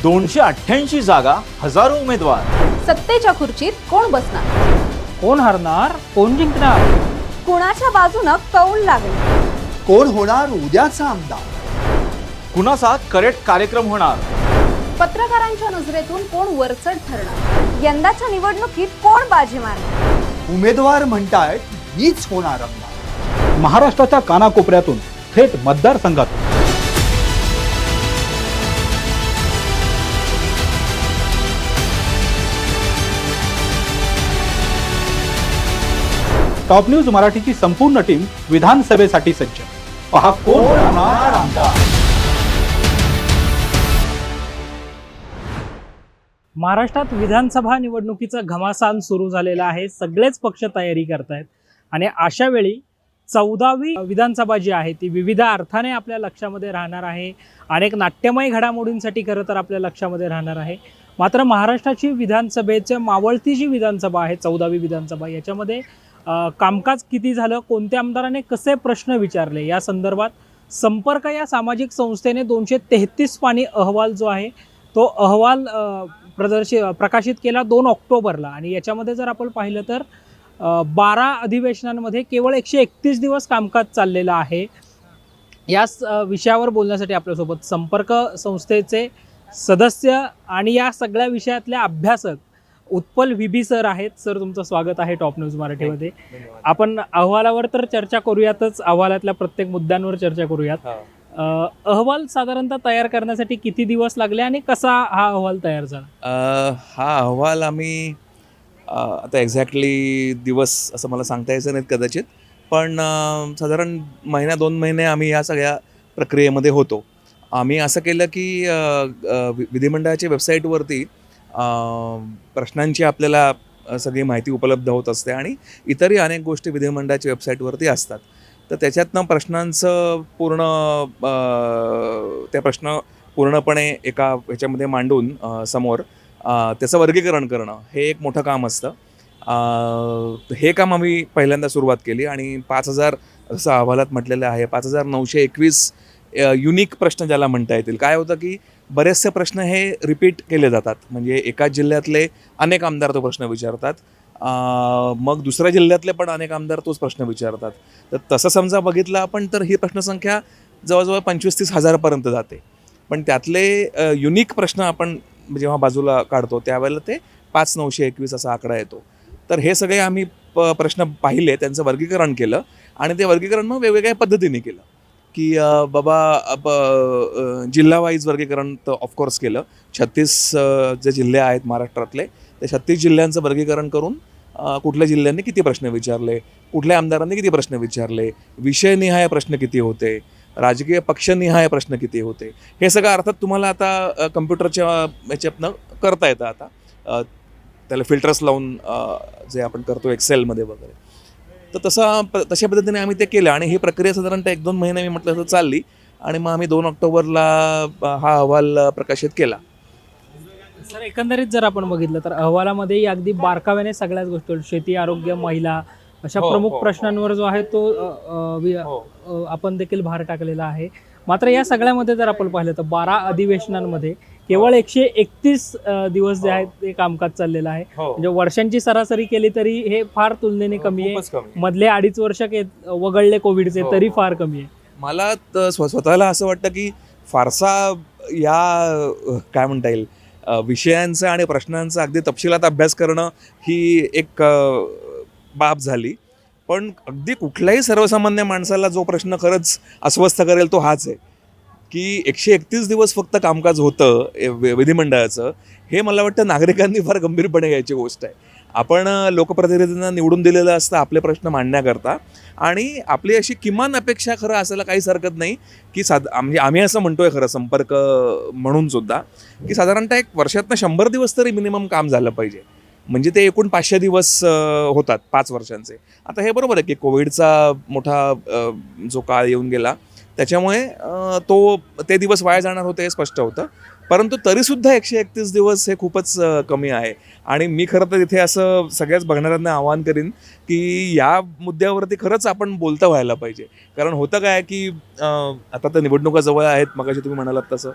288 जागा, हजारो उमेदवार. सत्तेच्या खुर्चीत कोण बसणार, कोण हरणार, कोण जिंकणार, कुणाच्या बाजूनं कौल लागेल, कोण होणार उद्याचा आमदार, कुणाचा करेक्ट कार्यक्रम होणार. पत्रकारांच्या नजरेतून कोण वरचढ ठरणार, यंदाच्या निवडणुकीत कोण बाजी मारणार. उमेदवार म्हणतायत मीच होणार आमदार. महाराष्ट्राच्या कानाकोपऱ्यातून थेट मतदारसंघातून टॉप न्यूज मराठीची संपूर्ण टीम विधानसभेसाठी सज्ज. पहा कोण होणार आमदार. महाराष्ट्रात विधानसभा निवडणुकीचा घमासान सुरू झालेला आहे. सगळेच पक्ष तयारी करतायत आणि अशा वेळी 14वी विधानसभा जी आहे ती विविध अर्थाने आपल्या लक्षामध्ये राहणार आहे. अनेक नाट्यमय घडामोडींसाठी खरं तर आपल्या लक्षामध्ये राहणार आहे. मात्र महाराष्ट्राची विधानसभेच्या मावळती जी विधानसभा आहे 14वी विधानसभा, याच्यामध्ये कामकाज किती झालं, कोणत्या आमदाराने कसे प्रश्न विचारले, या संदर्भात संपर्क या सामाजिक संस्थेने 233 पानी अहवाल जो आहे तो अहवाल प्रकाशित केला 2 ऑक्टोबरला. आणि याच्यामध्ये जर आपण पाहिलं तर 12 अधिवेशनांमध्ये केवळ 131 दिवस कामकाज चाललेलं आहे. याच विषयावर बोलण्यासाठी आपल्यासोबत संपर्क संस्थेचे सदस्य आणि या सगळ्या विषयातले अभ्यासक उत्पल व्हीबी सर आहेत. सर, तुमचं स्वागत आहे टॉप न्यूज मराठीमध्ये. आपण अहवालावर तर चर्चा करूयातच, अहवालातल्या प्रत्येक मुद्द्यांवर चर्चा करूयात. अहवाल साधारणतः तयार करण्यासाठी किती दिवस लागले आणि कसा हा अहवाल तयार झाला? हा अहवाल आम्ही आता एक्झॅक्टली दिवस असं मला सांगता यायचं नाहीत कदाचित, पण साधारण 1-2 महिने आम्ही या सगळ्या प्रक्रियेमध्ये होतो. आम्ही असं केलं की विधिमंडळाच्या वेबसाईटवरती प्रश्नांची आपल्याला सगळी माहिती उपलब्ध होत असते आणि इतरही अनेक गोष्टी विधिमंडळाच्या वेबसाईटवरती असतात. तर त्याच्यातनं प्रश्नांचं त्या प्रश्न पूर्णपणे एका ह्याच्यामध्ये मांडून समोर त्याचं वर्गीकरण करणं हे एक मोठं काम असतं. हे काम आम्ही पहिल्यांदा सुरुवात केली आणि 5,000 असं अहवालात म्हटलेलं आहे 5,921 युनिक प्रश्न ज्याला म्हणता येतील. काय होतं की बरेचसे प्रश्न हे रिपीट केले जातात, म्हणजे एकाच जिल्ह्यातले अनेक आमदार तो प्रश्न विचारतात, मग दुसऱ्या जिल्ह्यातले पण अनेक आमदार तोच प्रश्न विचारतात. तर तसं समजा बघितलं आपण तर ही प्रश्नसंख्या जवळजवळ 25-30 हजारापर्यंत जाते. पण त्यातले युनिक प्रश्न आपण जेव्हा बाजूला काढतो त्यावेळेला ते 5,921 असा आकडा येतो. तर हे सगळे आम्ही प्रश्न पाहिले, त्यांचं वर्गीकरण केलं आणि ते वर्गीकरण मग वेगवेगळ्या पद्धतीने केलं की जिल्हा वाईज वर्गीकरण तर ऑफकोर्स केलं. 36 जे जिल्हे आहेत महाराष्ट्रातले ते 36 जिल्ह्यांचं वर्गीकरण करून कुठल्या जिल्ह्यांनी किती प्रश्न विचारले, कुठल्या आमदारांनी किती प्रश्न विचारले, विषयनिहाय प्रश्न किती होते, राजकीय पक्षनिहाय प्रश्न किती होते, हे सगळं अर्थात तुम्हाला आता कम्प्युटरच्या ह्याच्यातनं करता येतं. आता त्याला फिल्टर्स लावून जे आपण करतो एक्सेलमध्ये वगैरे, तर तशा पद्धतीने आम्ही ते केलं आणि ही प्रक्रिया साधारणतः 1-2 महिने मी म्हटलं तर चालली आणि मग आम्ही 2 ऑक्टोबरला हा अहवाल प्रकाशित केला. सर, एकंदरीत जर आपण बघितलं तर अहवालामध्ये अगदी बारकाव्याने सगळ्याच गोष्टी, शेती, आरोग्य, महिला अशा प्रमुख प्रश्नांवर जो आहे तो आपण देखील भार टाकलेला आहे. मात्र या सगळ्यामध्ये जर आपण पाहिलं तर 12 अधिवेशनांमध्ये केवळ 131 दिवस जे आहेत ते कामकाज चाललेलं आहे. म्हणजे वर्षांची सरासरी केली तरी हे फार तुलनेने कमी आहे. मधले 2.5 वर्ष वगळले कोविडचे तरी फार कमी आहे. मला स्वतःला असं वाटतं की फारसा या काय म्हणता येईल विषयांचा आणि प्रश्नांचा अगदी तपशिलात अभ्यास करणं ही एक बाब झाली. पण अगदी कुठल्याही सर्वसामान्य माणसाला जो प्रश्न खरंच अस्वस्थ करेल तो हाच आहे की 131 दिवस फक्त कामकाज होतं विधिमंडळाचं. हे मला वाटतं नागरिकांनी फार गंभीरपणे घ्यायची गोष्ट आहे. आपण लोकप्रतिनिधींना निवडून दिलेलं असतं आपले प्रश्न मांडण्याकरता आणि आपली अशी किमान अपेक्षा खरं असायला काहीच हरकत नाही की म्हणजे आम्ही असं म्हणतोय खरं संपर्क म्हणून सुद्धा की साधारणतः एक वर्षातनं 100 दिवस तरी मिनिमम काम झालं पाहिजे. म्हणजे ते एकूण 500 दिवस होतात 5 वर्षांचे. आता हे बरोबर आहे की कोविडचा मोठा जो काळ येऊन गेला त्याच्यामुळे ते दिवस वाया जाणार होते हे स्पष्ट होतं. परंतु तरीसुद्धा 131 दिवस हे खूपच कमी आहे. आणि मी खरं तर इथे असं सगळ्याच बघणाऱ्यांना आवाहन करीन की या मुद्द्यावरती खरंच आपण बोलतं व्हायला पाहिजे. कारण होतं काय की आता तर निवडणुका जवळ आहेत, मगाशी तुम्ही म्हणालात तसं,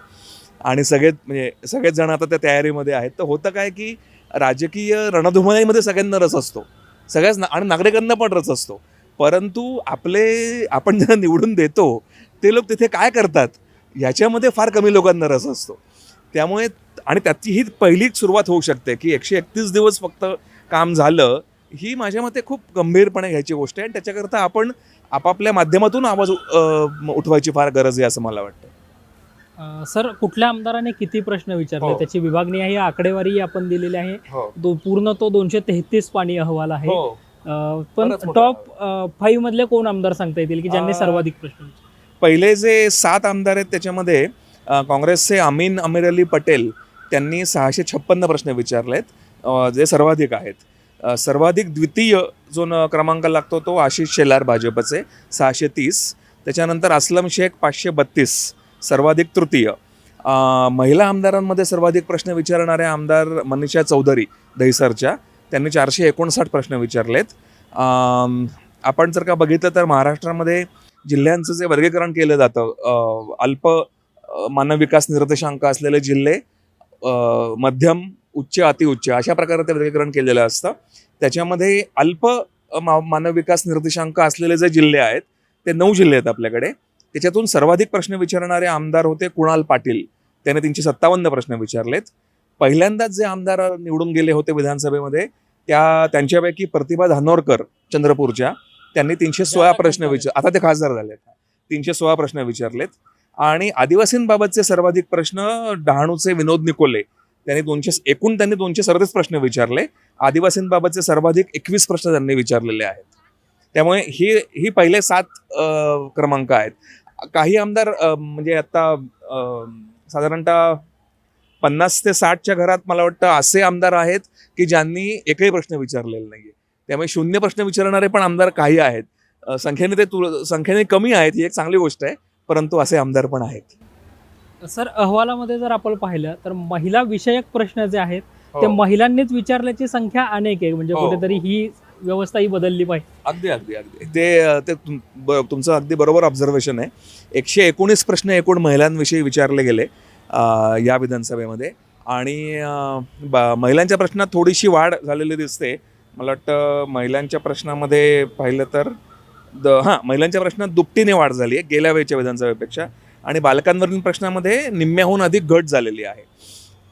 आणि सगळेच जण आता त्या तयारीमध्ये आहेत. तर होतं काय की राजकीय रणधुमाळीमध्ये सगळ्यांना रस असतो, आणि नागरिकांना पण रस असतो. परंतु आपण ज्यांना निवडून देतो ते लोक तिथे काय करतात ह्याच्यामध्ये फार कमी लोकांना रस असतो. त्यामुळे आणि त्याची ही पहिली सुरुवात होऊ शकते की 131 दिवस फक्त काम झालं, ही माझ्या मते खूप गंभीरपणे घ्यायची गोष्ट आहे. आणि त्याच्याकरता आपण आपापल्या माध्यमातून आवाज उठवायची फार गरज आहे असं मला वाटतं. सर, कुठल्या आमदाराने किती प्रश्न विचारले हो. त्याची विभागणी आहे, आकडेवारी आपण दिलेली आहे. पूर्ण तो 233 पानी अहवाल आहे. पण बराच मोठा टॉप 5 मधले कोण आमदार सांगता येतील की ज्यांनी सर्वाधिक प्रश्न विचारले? पहिले जे 7 आमदार आहेत त्याच्यामध्ये काँग्रेसचे अमीर अली पटेल त्यांनी 656 प्रश्न विचारलेत, जे सर्वाधिक आहेत. सर्वाधिक द्वितीय जो क्रमांक लागतो तो आशिष शेलार भाजपचे 630. त्याच्यानंतर असलम शेख 532, सर्वाधिक तृतीय. महिला आमदारांमध्ये सर्वाधिक प्रश्न विचारणारे आमदार मनीषा चौधरी दहिसरच्या, त्यांनी 459 प्रश्न विचारलेत. आपण जर का बघितलं तर महाराष्ट्रामध्ये जिल्ह्यांचं जे वर्गीकरण केलं जातं, अल्प मानव विकास निर्देशांक असलेले जिल्हे, मध्यम, उच्च, अतिउच्च अशा प्रकारे ते वर्गीकरण केलेलं असतं. त्याच्यामध्ये अल्प मानव विकास निर्देशांक असलेले जे जिल्हे आहेत ते 9 जिल्हे आहेत आपल्याकडे. त्याच्यातून सर्वाधिक प्रश्न विचारणारे आमदार होते कुणाल पाटील, त्याने 357 प्रश्न विचारलेत. पहिल्यांदाच जे आमदार निवडून गेले होते विधानसभेमध्ये त्यांच्यापैकी प्रतिभा धानोरकर चंद्रपूरच्या, त्यांनी 316 प्रश्न आता ते खासदार झालेत, 316 प्रश्न विचारलेत. आणि आदिवासींबाबतचे सर्वाधिक प्रश्न डहाणूचे विनोद निकोले, त्यांनी 237 प्रश्न विचारले. आदिवासींबाबतचे सर्वाधिक 21 प्रश्न त्यांनी विचारलेले आहेत. त्यामुळे ही पहिले 7 क्रमांक आहेत. काही आमदार म्हणजे आता साधारणतः 50 ते 60च्या घरात मला वाटतं असे आमदार आहेत की ज्यांनी एकही प्रश्न विचारलेला नाहीये. त्यामुळे 0 प्रश्न विचारणारे पण आमदार काही आहेत. संख्येने कमी आहेत, ही एक चांगली गोष्ट आहे, परंतु असे आमदार पण आहेत. सर, अहवालामध्ये जर आपण पाहिलं तर महिला विषयक प्रश्न जे आहेत हो. ते महिलांनीच विचारल्याची संख्या अनेक आहे. म्हणजे हो. कुठेतरी ही व्यवस्था ही बदलली पाहिजे. अगदी ते तुमचं अगदी बरोबर ऑब्झर्वेशन आहे. 119 प्रश्न एकूण महिलांविषयी विचारले गेले या विधानसभेमध्ये. आणि महिलांच्या प्रश्नात थोडीशी वाढ झालेली दिसते. मला वाटतं महिलांच्या प्रश्नामध्ये पाहिलं तर महिलांच्या प्रश्नात दुपटीने वाढ झाली आहे गेल्या वेळच्या विधानसभेपेक्षा. आणि बालकांवरील प्रश्नामध्ये निम्म्याहून अधिक घट झालेली आहे.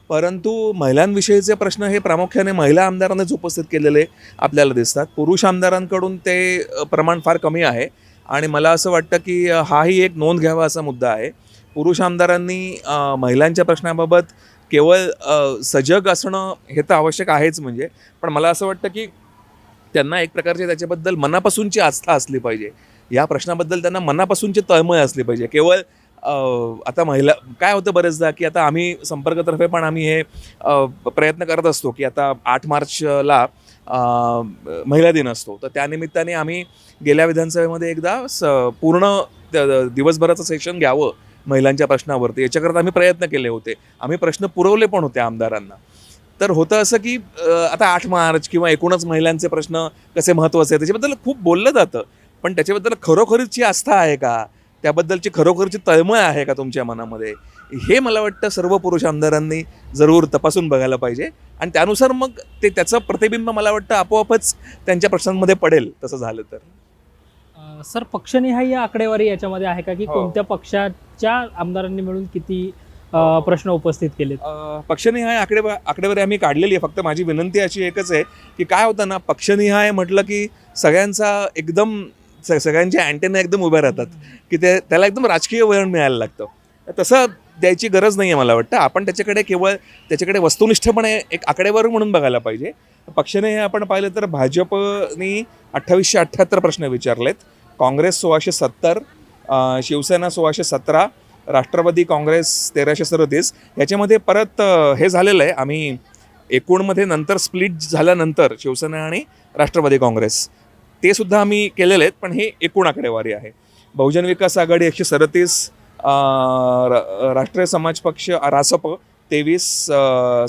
परंतु महिलांविषयीचे प्रश्न हे प्रामुख्याने महिला आमदारांनीच उपस्थित केलेले आपल्याला दिसतात. पुरुष आमदारांकडून ते प्रमाण फार कमी आहे. आणि मला असं वाटतं की हाही एक नोंद घ्यावा असा मुद्दा आहे. पुरुष आमदारांनी महिलांच्या प्रश्नाबाबत केवळ सजग असणं हे तर आवश्यक आहेच म्हणजे, पण मला असं वाटतं की त्यांना एक प्रकारची त्याच्याबद्दल मनापासूनची आस्था असली पाहिजे. या प्रश्नाबद्दल त्यांना मनापासूनची तळमळ असली पाहिजे. केवळ आता महिला काय होतं बरेचदा की आता आम्ही संपर्कतर्फे पण आम्ही हे प्रयत्न करत असतो की आता 8 मार्चला महिला दिन असतो, तर त्यानिमित्ताने आम्ही गेल्या विधानसभेमध्ये एकदा पूर्ण दिवसभराचं सेशन घ्यावं महिलांच्या प्रश्नावरती. याच्याकरता आम्ही प्रयत्न केले होते. आम्ही प्रश्न पुरवले पण होते आमदारांना. तर होतं असं की आता 8 मार्च किंवा एकूणच महिलांचे प्रश्न कसे महत्त्वाचे आहेत त्याच्याबद्दल खूप बोललं जातं, पण त्याच्याबद्दल खरोखरीची आस्था आहे का, त्याबद्दलची खरोखरची तळमळ आहे का तुमच्या मनामध्ये, हे मला वाटतं सर्व पुरुष आमदारांनी जरूर तपासून बघायला पाहिजे. आणि त्यानुसार मग त्याचं प्रतिबिंब मला वाटतं आपोआपच त्यांच्या प्रश्नांमध्ये पडेल तसं झालं तर. सर, पक्षनिहाय आकडेवारी याच्यामध्ये आहे का की हो. कोणत्या पक्षाच्या आमदारांनी मिळून किती प्रश्न उपस्थित केलेत? पक्षनिहाय आकडेवारी आम्ही काढलेली आहे. फक्त माझी विनंती अशी एकच आहे की काय होतं ना, पक्षनिहाय म्हटलं की सगळ्यांचे अँटेना एकदम उभ्या राहतात की त्याला एकदम राजकीय वळण मिळायला लागतं. तसं द्यायची गरज नाही आहे मला वाटतं. आपण त्याच्याकडे वस्तुनिष्ठपणे एक आकडेवारी म्हणून बघायला पाहिजे. पक्षाने हे आपण पाहिलं तर भाजपनी 2878 प्रश्न विचारलेत, काँग्रेस 1670, शिवसेना 1617, राष्ट्रवादी काँग्रेस 1337. याच्यामध्ये परत हे झालेलं आहे, आम्ही एकूणमध्ये नंतर स्प्लिट झाल्यानंतर शिवसेना आणि राष्ट्रवादी काँग्रेस ते सुद्धा आम्ही केलेले आहेत, पण हे एकूण आकडेवारी आहे. बहुजन विकास आघाडी 137, राष्ट्रीय समाज पक्ष रासप 23,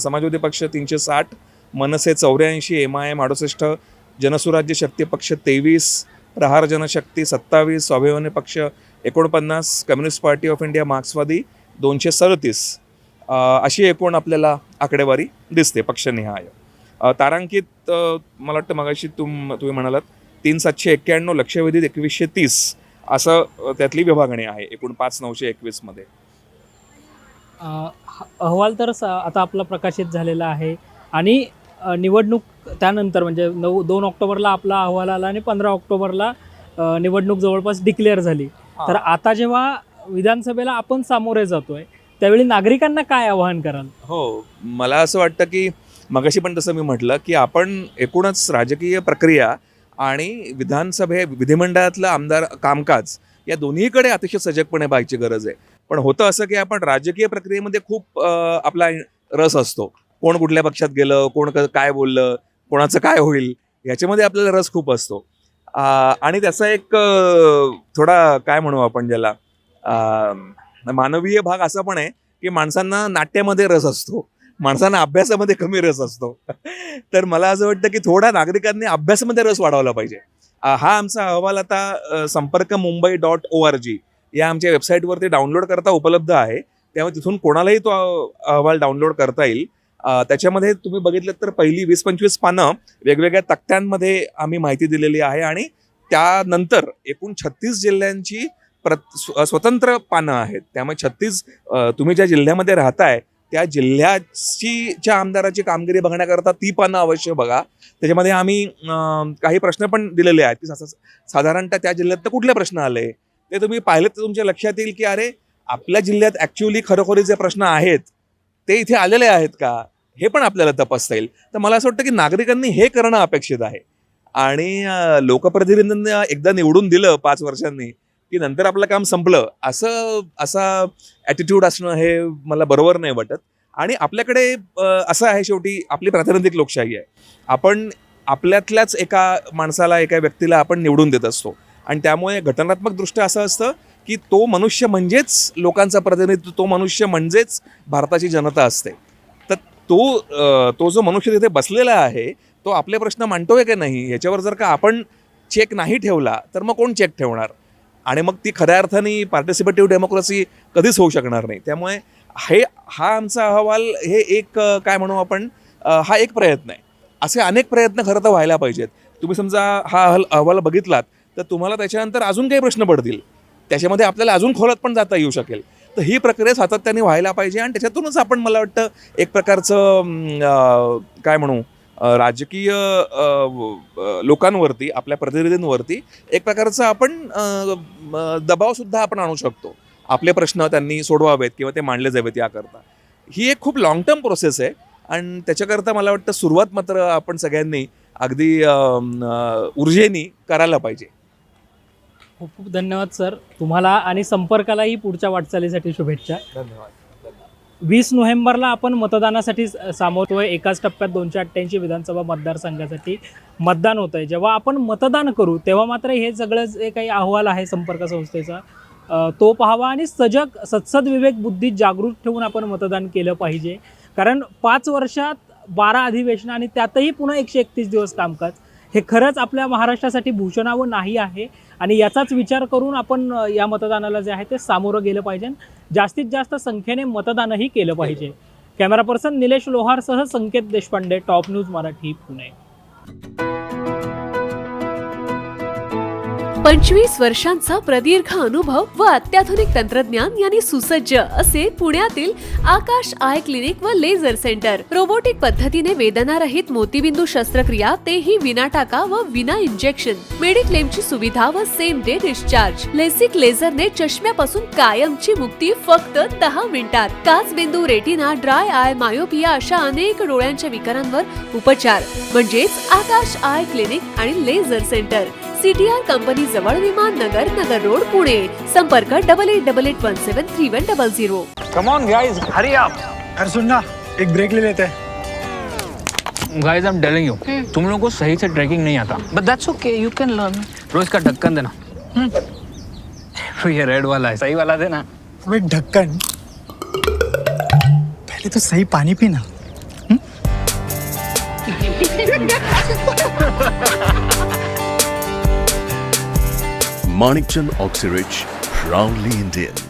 समाजवादी पक्ष 360, मनसे 84, MIM 68, जनसुराज्य शक्ती पक्ष 23, प्रहार जनशक्ती 27, स्वाभिमानी पक्ष 49, कम्युनिस्ट पार्टी ऑफ इंडिया मार्क्सवादी 237, अशी एकूण आपल्याला आकडेवारी दिसते पक्षनिहाय. तारांकित मला वाटतं मगाशी तुम्ही म्हणालात 3791 लक्षवेधी 2130 असं त्यातली विभागणी आहे एकूण 5921 मध्ये. अहवाल तर आता आपला प्रकाशित झालेला आहे आणि निवडणूक त्यानंतर म्हणजे 2 ऑक्टोबरला आपला अहवाल आला आणि 15 ऑक्टोबरला निवडणूक जवळपास डिक्लेअर झाली. तर आता जेव्हा विधानसभेला आपण सामोरे जातोय त्यावेळी नागरिकांना काय आवाहन कराल? हो, मला असं वाटतं की मगाशी पण तसं मी म्हटलं की आपण एकूणच राजकीय प्रक्रिया आणि विधिमंडळातलं आमदार कामकाज या दोन्हीकडे अतिशय सजगपणे पाहायची गरज आहे. पण होतं असं की आपण राजकीय प्रक्रियेमध्ये खूप आपला रस असतो. कोण कुठल्या पक्षात गेलं, कोण काय बोललं, कोणाचं काय होईल याच्यामध्ये आपल्याला रस खूप असतो. आणि त्याचा एक थोडा काय म्हणू आपण ज्याला मानवीय भाग असा पण आहे की माणसांना नाट्यामध्ये रस असतो, माणसांना अभ्यासामध्ये कमी रस असतो. तर मला असं वाटतं की थोडा नागरिकांनी अभ्यासामध्ये रस वाढवला पाहिजे. हा आमचा अहवाल आता samparkamumbai.org या आमच्या वेबसाईटवरती डाउनलोड करता उपलब्ध आहे. त्यामुळे तिथून कोणालाही तो अहवाल डाउनलोड करता येईल. त्याच्यामध्ये तुम्ही बघितलं तर पहिली 20-25 पानं वेगवेगळ्या तक्त्यांमध्ये आम्ही माहिती दिलेली आहे आणि त्यानंतर एकूण 36 जिल्ह्यांची स्वतंत्र पानं आहेत. त्यामुळे 36 तुम्ही ज्या जिल्ह्यामध्ये राहताय त्या जिल्ह्याच्या आमदाराची कामगिरी बघण्याकरता ती पानं अवश्य बघा. त्याच्यामध्ये आम्ही काही प्रश्न पण दिलेले आहेत की साधारणतः त्या जिल्ह्यात तर कुठले प्रश्न आले ते तुम्ही पाहिलेत तर तुमच्या लक्षात येईल की अरे आपल्या जिल्ह्यात ॲक्च्युअली खरोखरी जे प्रश्न आहेत ते इथे आलेले आहेत का हे पण आपल्याला तपासता येईल. तर मला असं वाटतं की नागरिकांनी हे करणं अपेक्षित आहे. आणि लोकप्रतिनिधींना एकदा निवडून दिलं 5 वर्षांनी की नंतर आपलं काम संपलं असा ॲटिट्यूड असणं हे मला बरोबर नाही वाटत. आणि आपल्याकडे असं आहे, शेवटी आपली प्रातिनिधिक लोकशाही आहे. आपण आपल्यातल्याच एका माणसाला, एका व्यक्तीला आपण निवडून देत असतो आणि त्यामुळे घटनात्मक दृष्ट्या असं असतं की तो मनुष्य म्हणजेच लोकांचा प्रतिनिधी, तो मनुष्य म्हणजेच भारताची जनता असते. तर तो जो मनुष्य तिथे बसलेला आहे तो आपले प्रश्न मांडतोय की नाही याच्यावर जर का आपण चेक नाही ठेवला तर मग कोण चेक ठेवणार? आणि मग ती खऱ्या अर्थाने पार्टिसिपेटिव्ह डेमोक्रेसी कधीच होऊ शकणार नाही. त्यामुळे हा आमचा अहवाल हे एक काय म्हणू आपण, हा एक प्रयत्न आहे. असे अनेक प्रयत्न खरं तर व्हायला पाहिजेत. तुम्ही समजा हा अहवाल बघितलात तर तुम्हाला त्याच्यानंतर अजून काही प्रश्न पडतील, त्याच्यामध्ये आपल्याला अजून खोलात पण जाता येऊ शकेल. तर ही प्रक्रिया सातत्याने व्हायला पाहिजे आणि त्याच्यातूनच आपण मला वाटतं एक प्रकारचं काय म्हणू राजकीय लोकांवरती, आपल्या प्रतिनिधींवरती एक प्रकारचा आपण दबावसुद्धा आपण आणू शकतो. आपले प्रश्न त्यांनी सोडवावेत किंवा ते मांडले जावेत याकरता. ही एक खूप लाँग टर्म प्रोसेस आहे आणि त्याच्याकरता मला वाटतं सुरुवात मात्र आपण सगळ्यांनी अगदी ऊर्जेने करायला पाहिजे. खूप खूप धन्यवाद सर. तुम्हाला आणि संपर्कालाही पुढच्या वाटचालीसाठी शुभेच्छा. धन्यवाद. 20 नोव्हेंबरला आपण मतदानासाठी सामोरतोय. एकाच टप्प्यात 288 विधानसभा मतदारसंघासाठी मतदान होत आहे. जेव्हा आपण मतदान करू तेव्हा मात्र हे सगळं जे काही अहवाल आहे संपर्क संस्थेचा तो पाहावा आणि सत्सद विवेक बुद्धी जागृत ठेवून आपण मतदान केलं पाहिजे. कारण 5 वर्षात 12 अधिवेशनं आणि त्यातही पुन्हा 131 दिवस कामकाज हे खरंच आपल्या महाराष्ट्रासाठी भूषणावं नाही आहे आणि याचाच विचार करून आपण या मतदानाला जे आहे ते सामोरं गेलं पाहिजे. जास्तीत जास्त संख्येने मतदानही केलं पाहिजे. कॅमेरा पर्सन निलेश लोहारसह संकेत देशपांडे, टॉप न्यूज मराठी, पुणे. 25 वर्षांचा प्रदीर्घ अनुभव व अत्याधुनिक तंत्रज्ञान यांनी सुसज्ज असे पुण्यातील आकाश आय क्लिनिक व लेझर सेंटर. रोबोटिक पद्धतीने वेदनारहित मोतीबिंदू शस्त्रक्रिया, तेही विना टाका व विना इंजेक्शन. मेडिक्लेमची सुविधा व सेम डे डिस्चार्ज. लेसिक लेझरने चष्म्यापासून कायमची मुक्ती फक्त 10 मिनिटात. काचबिंदू, रेटिना, ड्राय आय, मायोपिया अशा अनेक डोळ्यांच्या विकारांवर उपचार म्हणजेच आकाश आय क्लिनिक आणि लेझर सेंटर. CTR कंपनी जवळ, विमान नगर, नगर रोड, पुणे. संपर्क 8888173100. Come on guys, hurry up. अरे सुन ना, एक ब्रेक ले लेते हैं. Guys, I'm telling you, तुम लोगों को सही से ट्रैकिंग नहीं आता. But that's okay, you can learn. रोज का ढक्कन देना. ये रेड वाला है, सही वाला देना. अबे ढक्कन, पहले तो सही पानी पीना. Manikchand Oxyrich, proudly Indian.